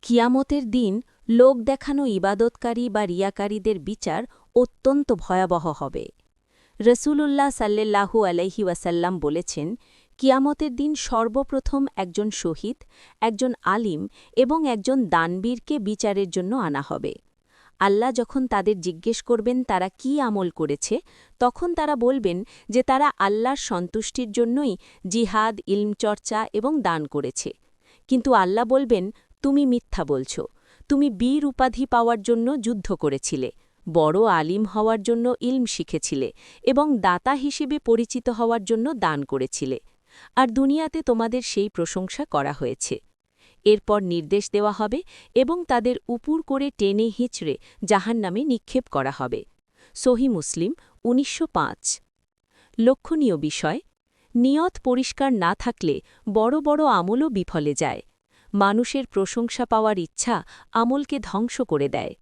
কিয়ামতের দিন লোক দেখানো ইবাদতকারী বা রিয়াকারীদের বিচার অত্যন্ত ভয়াবহ হবে। রসূলুল্লাহ সাল্লাল্লাহু আলাইহি ওয়াসাল্লাম বলেছেন, কিয়ামতের দিন সর্বপ্রথম একজন শহীদ, একজন আলিম এবং একজন দানবীরকে বিচারের জন্য আনা হবে। আল্লাহ যখন তাদের জিজ্ঞেস করবেন তারা কি আমল করেছে, তখন তারা বলবেন যে তারা আল্লাহর সন্তুষ্টির জন্যই জিহাদ, ইলমচর্চা এবং দান করেছে। কিন্তু আল্লাহ বলবেন, তুমি মিথ্যা বলছ। তুমি বীর উপাধি পাওয়ার জন্য যুদ্ধ করেছিলে, বড় আলিম হওয়ার জন্য ইলম শিখেছিলে এবং দাতা হিসেবে পরিচিত হওয়ার জন্য দান করেছিলে। আর দুনিয়াতে তোমাদের সেই প্রশংসা করা হয়েছে। এরপর নির্দেশ দেওয়া হবে এবং তাদের উপুর করে টেনে হিঁচড়ে জাহান্নামে নিক্ষেপ করা হবে। সহি মুসলিম ১৯০৫। লক্ষণীয় বিষয়, নিয়ত পরিষ্কার না থাকলে বড় বড় আমলও বিফলে যায়। মানুষের প্রশংসা পাওয়ার ইচ্ছা আমলকে ধ্বংস করে দেয়।